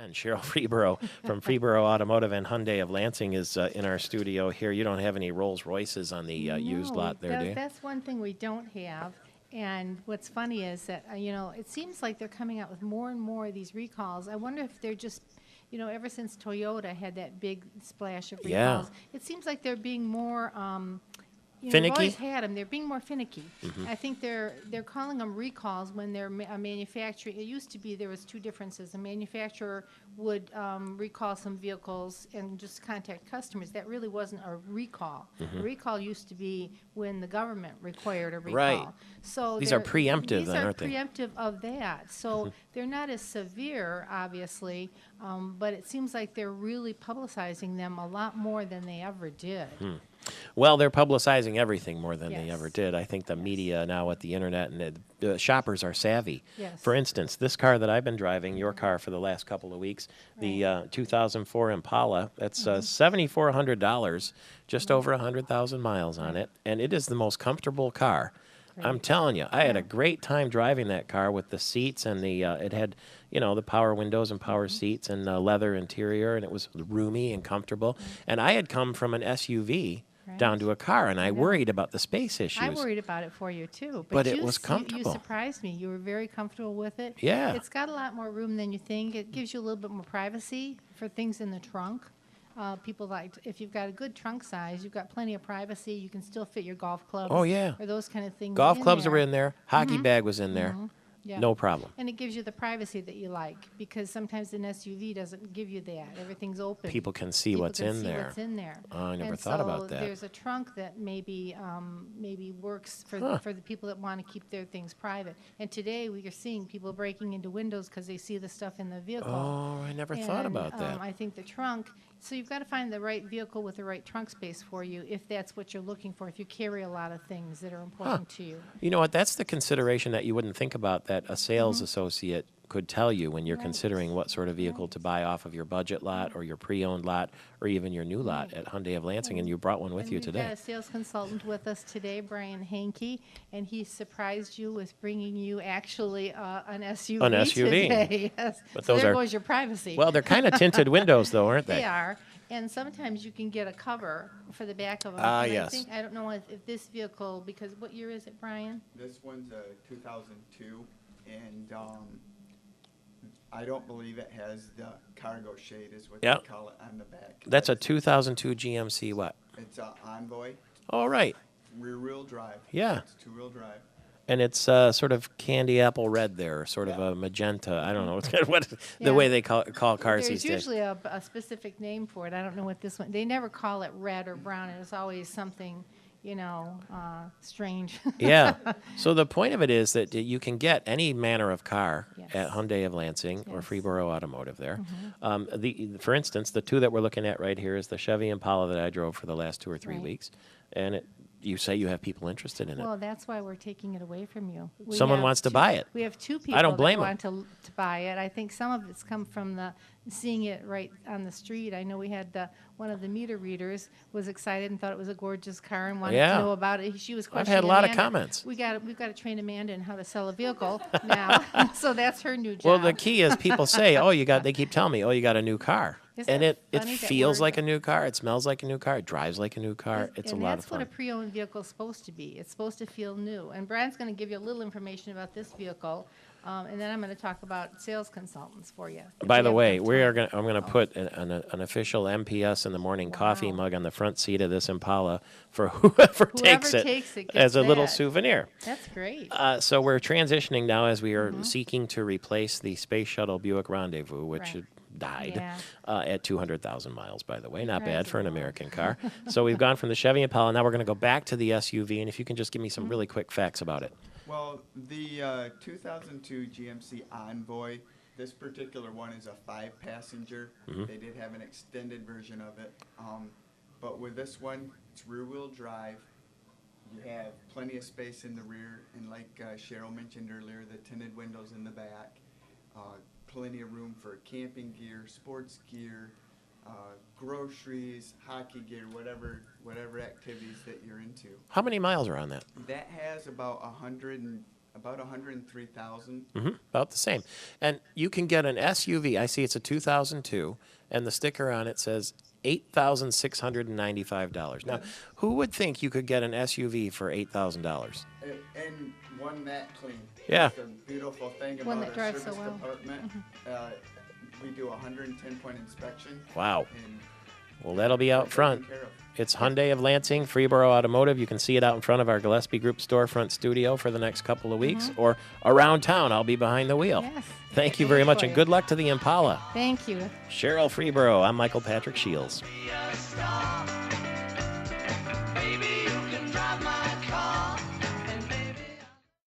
And Sherrill Freeborough from Freeborough Automotive and Hyundai of Lansing is in our studio here. You don't have any Rolls Royces on the used No, lot there, do you? that's one thing we don't have. And what's funny is that, it seems like they're coming out with more and more of these recalls. I wonder if they're just, ever since Toyota had that big splash of Yeah. recalls, it seems like they're being more, we've Finicky? always had them. They're being more finicky. Mm-hmm. I think they're calling them recalls when they're a manufacturer. It used to be there was two differences. A manufacturer would recall some vehicles and just contact customers. That really wasn't a recall. Mm-hmm. A recall used to be when the government required a recall. Right. So These are they're- preemptive These then, are aren't they? preemptive of that. So they're not as severe, obviously, but it seems like they're really publicizing them a lot more than they ever did. Well, they're publicizing everything more than they Yes. ever did. I think the media now with the internet and the shoppers are savvy. Yes. For instance, this car that I've been driving, your car for the last couple of weeks, the 2004 Impala, that's $7,400, just over 100,000 miles on it, and it is the most comfortable car. I'm Great. telling you, I had a Yeah. great time driving that car with the seats and it had, the power windows and power seats and leather interior, and it was roomy and comfortable. And I had come from an SUV down Right. to a car, and I know. worried about the space issues. I worried about it for you too, But it you was You comfortable. surprised me. You were very comfortable with it. Yeah. It's got a lot more room than you think. It gives you a little bit more privacy for things in the trunk. People like if you've got a good trunk size, you've got plenty of privacy. You can still fit your golf clubs. Oh, yeah. Or those kind of things. Golf in clubs there. were in there. Hockey bag was in there. Yeah. No problem. And it gives you the privacy that you like because sometimes an SUV doesn't give you that. Everything's open. People can see People what's can in see there. what's in there. Oh, I never And thought about so that. There's a trunk that maybe works for Huh. for the people that want to keep their things private. And today we are seeing people breaking into windows because they see the stuff in the vehicle. Oh, I never thought And, about that. I think the trunk. So you've got to find the right vehicle with the right trunk space for you if that's what you're looking for. If you carry a lot of things that are important to you. You know what? That's the consideration that you wouldn't think about that a sales Mm-hmm. associate could tell you when you're Right. considering what sort of vehicle to buy off of your budget lot or your pre-owned lot or even your new lot at Hyundai of Lansing, and you brought one with And you we've today. got a sales consultant with us today, Brian Hankey, and he surprised you with bringing you actually an SUV An SUV. today. Yes. But So those there are- goes your privacy. Well, they're kind of tinted windows, though, aren't they? They are, and sometimes you can get a cover for the back of them. Ah, And yes. I don't know if this vehicle, because what year is it, Brian? This one's a 2002, and I don't believe it has the cargo shade, is what Yep. they call it on the back. That's a It's- 2002 GMC what? It's a Envoy, All right. rear-wheel drive. Yeah. It's two-wheel drive. And it's sort of candy apple red there, sort of Yeah. a magenta. I don't know what the Yeah. way they call cars There's these days. usually a specific name for it. I don't know what this one, they never call it red or brown. It's always something, strange. Yeah. So the point of it is that you can get any manner of car Yes. at Hyundai of Lansing or Yes. Freeborough Automotive there. For instance, the two that we're looking at right here is the Chevy Impala that I drove for the last 2 or 3 Right. weeks, and you say you have people interested in it. Well, that's why we're taking it away from you. We Someone have wants to two- buy it. We have two people don't blame that 'em. want to buy it. I think some of it's come from seeing it right on the street. I know we had one of the meter readers was excited and thought it was a gorgeous car and wanted Yeah. to know about it. She was I've questioning had a lot of Amanda. comments. We've got to train Amanda in how to sell a vehicle now. So that's her new job. Well, the key is people say, they keep telling me, you got a new car. Isn't And it it funny that feels word? like a new car. It smells like a new car. It drives like a new car. It's a And lot of that's what fun. a pre-owned vehicle is supposed to be. It's supposed to feel new. And Brian's going to give you a little information about this vehicle, and then I'm going to talk about sales consultants for you. if By we the have way, enough time. I'm gonna put an official MPS in the morning coffee Wow. mug on the front seat of this Impala for whoever takes it, takes it as a gets little that. souvenir. That's great. So we're transitioning now as we Mm-hmm. are seeking to replace the Space Shuttle Buick Rendezvous, which Right. had died Yeah. at 200,000 miles, by the way. Not Drives bad for an it well. American car. So we've gone from the Chevy Impala. Now we're going to go back to the SUV, and if you can just give me some Mm-hmm. really quick facts about it. Well, the 2002 GMC Envoy, this particular one is a 5-passenger. Mm-hmm. They did have an extended version of it. But with this one, it's rear-wheel drive. You have plenty of space in the rear, and like Sherrill mentioned earlier, the tinted windows in the back. Plenty of room for camping gear, sports gear, groceries, hockey gear, whatever activities that you're into. How many miles are on that? That has about About 103,000. About the same. And you can get an SUV. I see it's a 2002, and the sticker on it says $8,695. Now, who would think you could get an SUV for $8,000? And one that clean. Yeah. That's the beautiful thing One about that our drives so service well. department. We do a 110-point inspection. Wow. And Well, that'll be out we're front. taken care of. It's Hyundai of Lansing, Freeborough Automotive. You can see it out in front of our Gillespie Group storefront studio for the next couple of weeks, or around town. I'll be behind the wheel. Yes. Thank you very much, and good luck to the Impala. Thank you. Sherrill, Freeborough. I'm Michael Patrick Shields. Be a star.